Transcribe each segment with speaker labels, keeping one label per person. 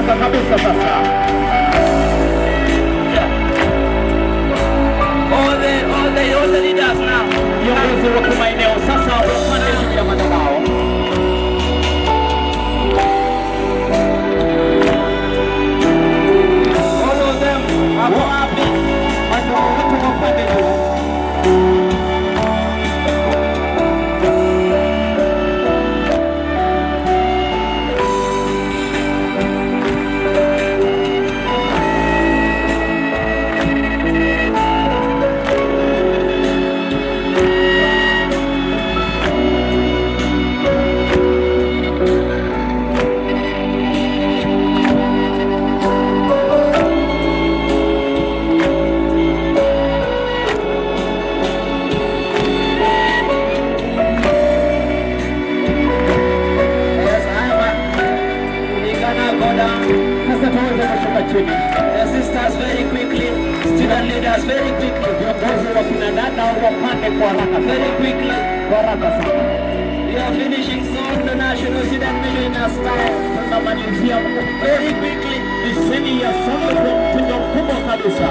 Speaker 1: Anza kabisa sasa.
Speaker 2: All the leaders now.
Speaker 1: Viongozi wa kimaeneo sasa wapande juu ya madhabahu.
Speaker 2: All of them are happy.
Speaker 1: Watu wapande juu.
Speaker 2: The sisters very quickly, student leaders very quickly,
Speaker 1: Viongozi wa kina dada wapande kwa haraka
Speaker 2: very quickly.
Speaker 1: kwa haraka sana.
Speaker 2: We are finishing soon the national student millionaire style.
Speaker 1: Tunamalizia
Speaker 2: Very quickly.
Speaker 1: misheni ya sasa kwa mtindo mkubwa kabisa.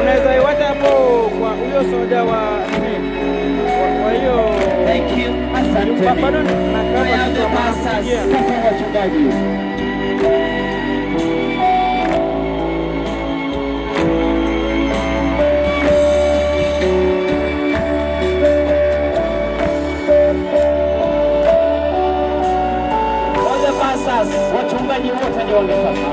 Speaker 3: Unaweza iwacha hapo kwa huyo soja wa hiyo.
Speaker 2: Thank you.
Speaker 1: Asante.
Speaker 3: Bado na
Speaker 2: I
Speaker 3: kama
Speaker 2: have the pastors.
Speaker 1: Sasa wachungaji.
Speaker 2: All the pastors.
Speaker 1: Wachungaji wote ndio sasa.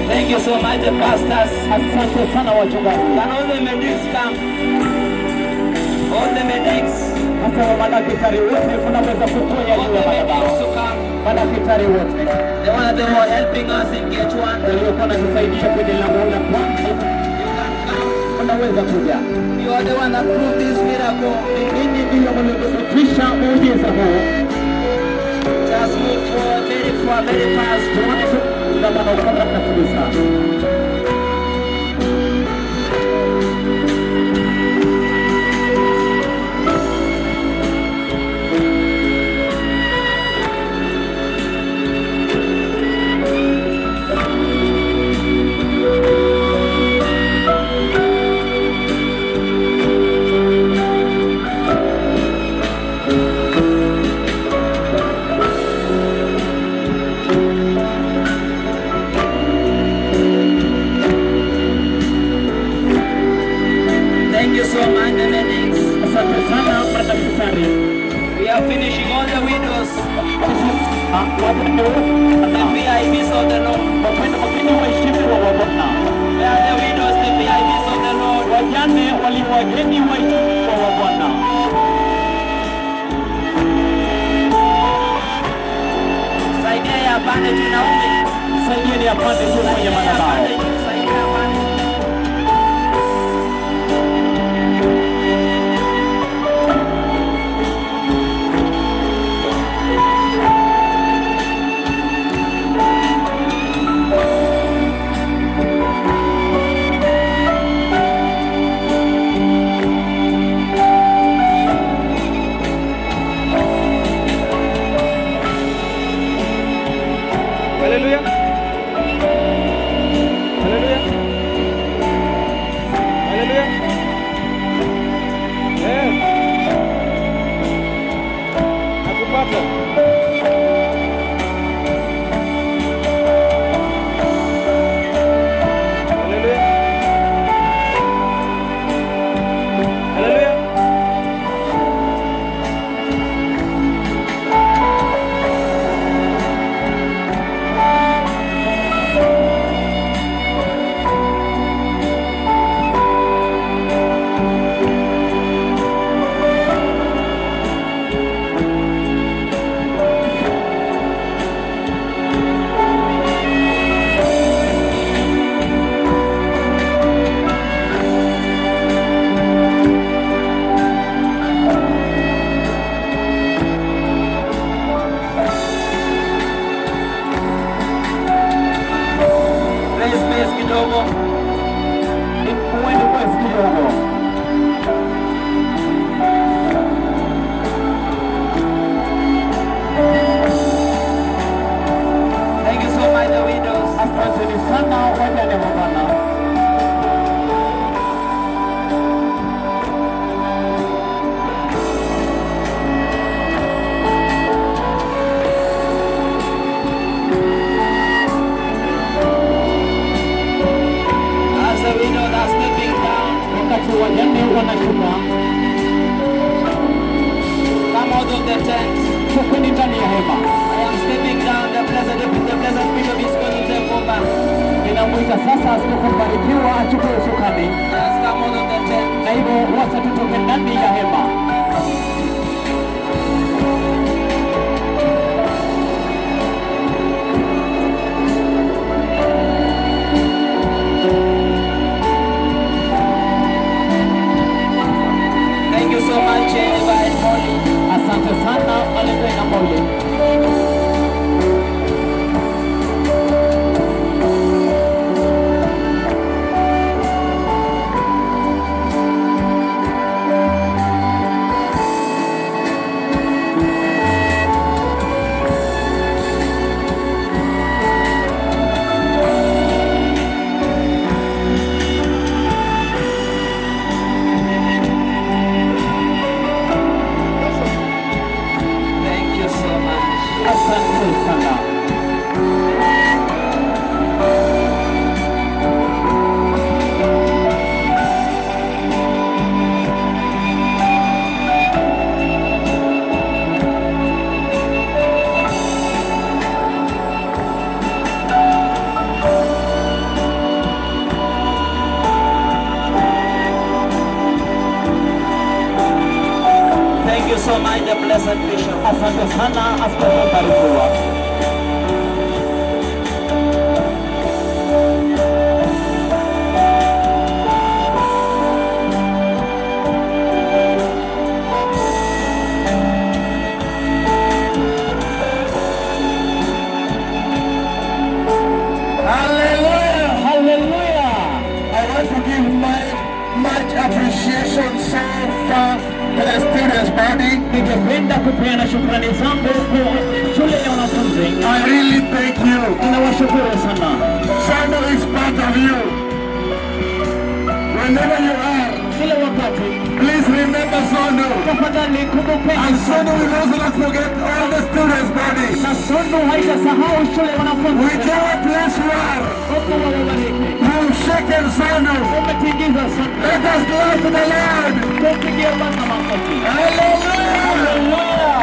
Speaker 2: Thank you so much, the pastors.
Speaker 1: Asante sana wachungaji.
Speaker 2: Can all the medics come? All the medics.
Speaker 1: Sasa madaktari wote tunaweza kutoa
Speaker 2: All
Speaker 1: juu
Speaker 2: the
Speaker 1: ya
Speaker 2: medics
Speaker 1: madhabahu.
Speaker 2: to come.
Speaker 1: Madaktari wote
Speaker 2: The one that were helping us in gate one.
Speaker 1: waliokuwa wanatusaidia kwenye lango la kwanza
Speaker 2: You can come.
Speaker 1: wanaweza kuja.
Speaker 2: You are the one that proved this miracle.
Speaker 1: Ninyi ndio mliotutisha muujiza huu.
Speaker 2: Just move forward very fast.
Speaker 1: Tuone tu kama na kabisa.
Speaker 2: Thank you so much, the medics.
Speaker 1: Asante sana madaktari.
Speaker 2: We are finishing all the windows.
Speaker 1: Wapende
Speaker 2: The VIPs of the Lord.
Speaker 1: wageni waheshimiwa wa Bwana.
Speaker 2: Where are the windows, the VIPs of the Lord?
Speaker 1: Wajane wageni waheshimiwa wa Bwana.
Speaker 2: Saidia ya pande tunaume.
Speaker 1: Saidieni apande juu kwenye
Speaker 2: Saidia ya pande
Speaker 1: madhabahu.
Speaker 2: juu. Saidia ya pande juu. kidogo.
Speaker 1: Mwende mwezi kidogo.
Speaker 2: Thank you so much, the widows.
Speaker 1: Asanteni sana wajane wa Bwana.
Speaker 2: As the widows are stepping down,
Speaker 1: Wakati wajane wanashuka,
Speaker 2: come out of the tent.
Speaker 1: tokeni ndani ya hema.
Speaker 2: I am stepping down. The blessed bishop is going to take over.
Speaker 1: Ninamwita sasa Askofu Mbarikiwa achukue usukani.
Speaker 2: Let's come out of the tent.
Speaker 1: Na hivyo wacha tutoke ndani ya hema.
Speaker 2: Thank you so much, Eva and Molly.
Speaker 1: Asante sana Alebe na Molly.
Speaker 2: Thank you so much.
Speaker 1: Asante sana.
Speaker 2: Thank you so much, the blessed bishop.
Speaker 1: Asante sana Askofu Mbarikiwa.
Speaker 4: Hallelujah!
Speaker 1: Haleluya.
Speaker 4: I want to give my much appreciation so far to the students' body.
Speaker 1: Ningependa kupeana shukrani zangu kwa shule ya wanafunzi.
Speaker 4: I really thank you.
Speaker 1: Ninawashukuru sana.
Speaker 4: Sando is part of you. Whenever you are,
Speaker 1: Kila wakati
Speaker 4: please remember Sando.
Speaker 1: tafadhali kumbukeni
Speaker 4: And Sando will also not forget all the students' body.
Speaker 1: na Sondo haitasahau shule ya wanafunzi.
Speaker 4: Whichever place you are,
Speaker 1: Mungu awabariki.
Speaker 4: you've shaken Sando.
Speaker 1: Umetingiza sana.
Speaker 4: Let us clap to the Lord.
Speaker 1: Tupigie Bwana makofi.
Speaker 4: Hallelujah!
Speaker 1: Haleluya.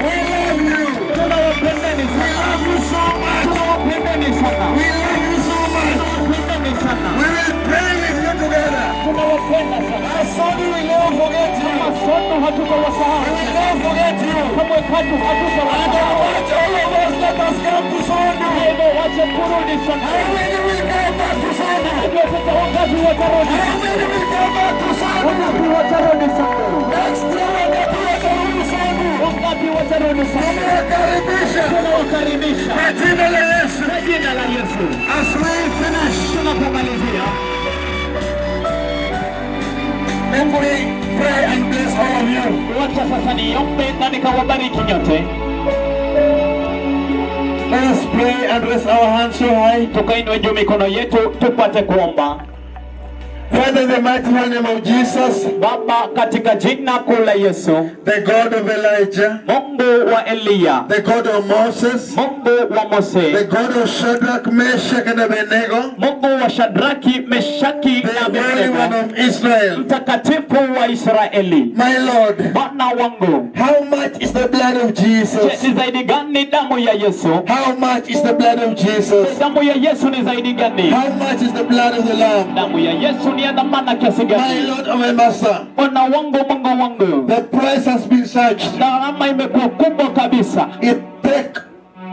Speaker 4: We love you.
Speaker 1: Tunawapendeni
Speaker 4: We
Speaker 1: sana.
Speaker 4: love you so much.
Speaker 1: Tunawapendeni sana.
Speaker 4: We love you so much.
Speaker 1: Tunawapendeni sana.
Speaker 4: We will pray with you together.
Speaker 1: Tunawapenda sana.
Speaker 4: Our son will never forget you.
Speaker 1: Kama Sondo hatutawasahau.
Speaker 4: We will never forget you.
Speaker 1: Kamwe katu
Speaker 4: And
Speaker 1: hatutawasahau.
Speaker 4: watch all of us, let us come to Sondo.
Speaker 1: Hivyo wacha kurudi sana.
Speaker 4: How many will come back to Sondo?
Speaker 1: Ndio sasa wakati watarudi.
Speaker 4: How many will come back to Sondo?
Speaker 1: Wakati watarudi sana.
Speaker 4: Next year, wakati watarudi Sondo.
Speaker 1: Wakati watarudi sana.
Speaker 4: Tunawakaribisha
Speaker 1: Tunawakaribisha
Speaker 4: kwa jina la Yesu.
Speaker 1: kwa jina la Yesu.
Speaker 4: As we finish,
Speaker 1: Tunapomalizia,
Speaker 4: let me pray and bless all of you.
Speaker 1: wacha sasa niombe na nikawabariki nyote.
Speaker 4: Let us pray and raise our hands so high.
Speaker 1: Tukainue juu mikono yetu tupate kuomba.
Speaker 4: Father, in the mighty name of Jesus,
Speaker 1: Baba, katika jina kuu la Yesu,
Speaker 4: the God of Elijah,
Speaker 1: Mungu wa Eliya,
Speaker 4: the God of Moses,
Speaker 1: Mungu wa
Speaker 4: the
Speaker 1: Mose,
Speaker 4: God of Shadrach, Meshach, and Abednego,
Speaker 1: Mungu wa Shadraki, Meshaki
Speaker 4: the
Speaker 1: na
Speaker 4: Holy One
Speaker 1: Abednego,
Speaker 4: of Israel.
Speaker 1: mtakatifu wa Israeli.
Speaker 4: My Lord,
Speaker 1: Bwana wangu,
Speaker 4: how much is the blood of
Speaker 1: je,
Speaker 4: Jesus?
Speaker 1: ni zaidi gani damu ya Yesu?
Speaker 4: How much is the blood of
Speaker 1: Je,
Speaker 4: Jesus?
Speaker 1: damu ya Yesu ni zaidi gani?
Speaker 4: How much is the blood of the Lamb?
Speaker 1: Damu ya Yesu ni ya dhamana kiasi
Speaker 4: My
Speaker 1: gani?
Speaker 4: Lord and my Master,
Speaker 1: Bwana wangu, Mungu wangu,
Speaker 4: the price has been searched.
Speaker 1: gharama imekuwa kubwa kabisa,
Speaker 4: It take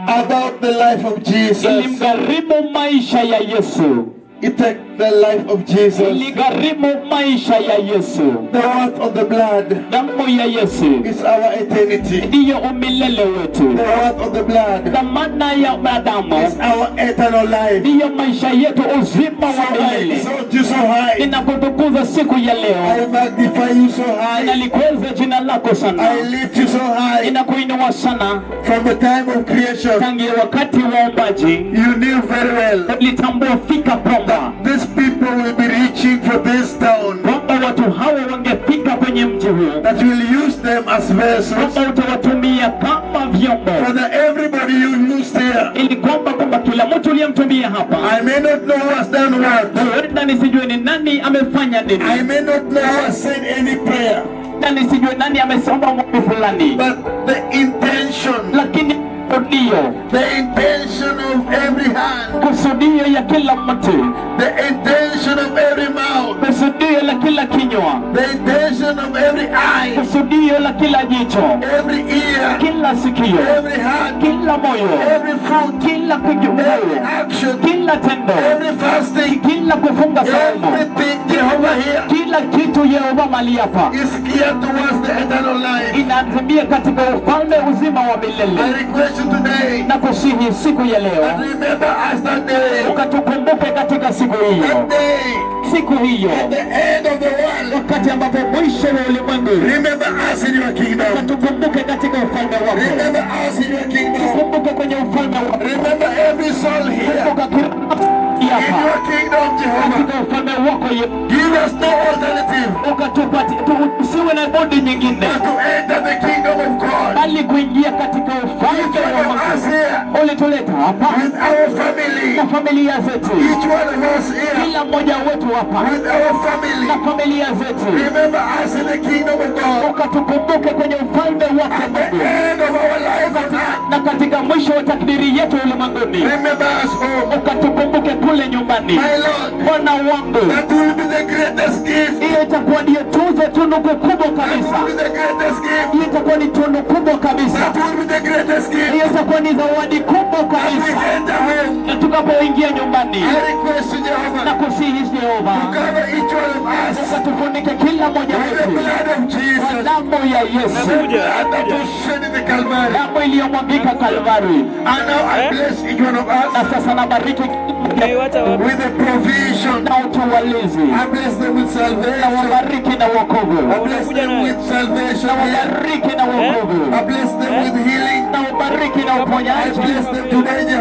Speaker 4: about the life of Jesus.
Speaker 1: ilimgharimu maisha ya Yesu.
Speaker 4: It took the life of Jesus.
Speaker 1: iligharimu maisha ya Yesu.
Speaker 4: The worth of the blood
Speaker 1: Damu ya Yesu
Speaker 4: is our eternity.
Speaker 1: ndiyo umilele wetu.
Speaker 4: The worth of the blood
Speaker 1: Dhamana ya damu
Speaker 4: is our eternal life.
Speaker 1: ndiyo maisha yetu, uzima wa
Speaker 4: So I
Speaker 1: milele.
Speaker 4: exalt you so high.
Speaker 1: Ninakutukuza siku ya
Speaker 4: I
Speaker 1: leo,
Speaker 4: magnify you so high.
Speaker 1: ninalikweza jina lako sana,
Speaker 4: I lift you so high.
Speaker 1: ninakuinua sana.
Speaker 4: From the time of creation,
Speaker 1: Tangia wakati wa uumbaji
Speaker 4: you knew very well
Speaker 1: ulitambua fika kwamba
Speaker 4: these people will be reaching for this town,
Speaker 1: kwamba watu hawa wangefika kwenye mji huu,
Speaker 4: that will use them as vessels,
Speaker 1: kwamba utawatumia kama vyombo,
Speaker 4: for the everybody you used here.
Speaker 1: ili kwamba kila mtu uliyemtumia hapa,
Speaker 4: I may not know who has done what.
Speaker 1: huenda nisijue ni nani amefanya nini,
Speaker 4: I may not know who has said any prayer.
Speaker 1: na nisijue nani amesoma mwombi fulani,
Speaker 4: But the intention,
Speaker 1: lakini kusudio,
Speaker 4: the intention of every hand,
Speaker 1: kusudio ya kila mtu,
Speaker 4: the intention of every mouth,
Speaker 1: kusudio la kila kinywa,
Speaker 4: the intention of every eye,
Speaker 1: kusudio la kila jicho,
Speaker 4: every ear,
Speaker 1: kila sikio,
Speaker 4: every heart,
Speaker 1: kila moyo,
Speaker 4: every fruit,
Speaker 1: kila kujumu,
Speaker 4: every action,
Speaker 1: kila tendo,
Speaker 4: every fasting,
Speaker 1: kila kufunga saumu,
Speaker 4: everything Jehovah here
Speaker 1: kila kitu Yehova mali hapa
Speaker 4: is geared towards the eternal life.
Speaker 1: inaazimia katika ufalme uzima wa
Speaker 4: I
Speaker 1: milele.
Speaker 4: request you today,
Speaker 1: Na kusihi siku ya
Speaker 4: and
Speaker 1: leo
Speaker 4: remember us that day,
Speaker 1: ukatukumbuke katika siku
Speaker 4: that
Speaker 1: hiyo,
Speaker 4: day,
Speaker 1: siku hiyo,
Speaker 4: at the end of the world.
Speaker 1: wakati ambapo mwisho wa ulimwengu.
Speaker 4: Remember us in your kingdom.
Speaker 1: Ukatukumbuke katika ufalme wako,
Speaker 4: Remember us in your kingdom.
Speaker 1: kumbuke kwenye ufalme wako,
Speaker 4: Remember every soul here.
Speaker 1: kumbuka kila nafsi
Speaker 4: In
Speaker 1: hapa
Speaker 4: your kingdom, Jehovah.
Speaker 1: katika ufalme wako.
Speaker 4: Give us no alternative
Speaker 1: Usiwe na bodi nyingine
Speaker 4: but to enter the kingdom of God.
Speaker 1: bali kuingia katika
Speaker 4: Each
Speaker 1: ufalme
Speaker 4: one
Speaker 1: wa
Speaker 4: of us
Speaker 1: Mungu.
Speaker 4: here
Speaker 1: Ulituleta hapa
Speaker 4: with our family.
Speaker 1: na familia zetu,
Speaker 4: Each one of us here
Speaker 1: kila mmoja wetu hapa
Speaker 4: with our family.
Speaker 1: na familia zetu,
Speaker 4: Remember us in the kingdom of God.
Speaker 1: ukatukumbuke kwenye ufalme wako
Speaker 4: At the
Speaker 1: Mungu,
Speaker 4: end of our life on earth.
Speaker 1: na katika mwisho wa takdiri yetu ulimwenguni
Speaker 4: Remember us home.
Speaker 1: ukatukumbuke kule nyumbani.
Speaker 4: My Lord,
Speaker 1: Bwana wangu,
Speaker 4: that will be the greatest gift.
Speaker 1: hiyo itakuwa ndiyo tuzo, tunuku kubwa
Speaker 4: That
Speaker 1: kabisa.
Speaker 4: will be the greatest gift.
Speaker 1: Hiyo itakuwa ni tunu kubwa kabisa.
Speaker 4: That will be the greatest gift.
Speaker 1: Hiyo itakuwa ni zawadi kubwa
Speaker 4: As we
Speaker 1: kabisa.
Speaker 4: enter home,
Speaker 1: Na tukapoingia nyumbani,
Speaker 4: I request you,
Speaker 1: na
Speaker 4: Jehovah,
Speaker 1: kusihi Jehova,
Speaker 4: cover each one of us
Speaker 1: ukatufunike kila mmoja
Speaker 4: with the
Speaker 1: wetu
Speaker 4: blood of
Speaker 1: kwa
Speaker 4: Jesus.
Speaker 1: damu ya Yesu,
Speaker 4: The blood that was shed in the Calvary.
Speaker 1: damu iliyomwagika Kalvari.
Speaker 4: And now I bless each one of
Speaker 1: Na
Speaker 4: us
Speaker 1: sasa nabariki
Speaker 3: Umeiwacha wapi?
Speaker 4: with the provision.
Speaker 1: na utuwalizi,
Speaker 4: I bless them with
Speaker 1: na
Speaker 4: salvation.
Speaker 1: wabariki na wokovu,
Speaker 4: I bless them with
Speaker 1: na
Speaker 4: salvation.
Speaker 1: wabariki na wokovu,
Speaker 4: I bless them with healing.
Speaker 1: na wabariki na
Speaker 4: I
Speaker 1: uponyaji.
Speaker 4: bless them today, Jehovah.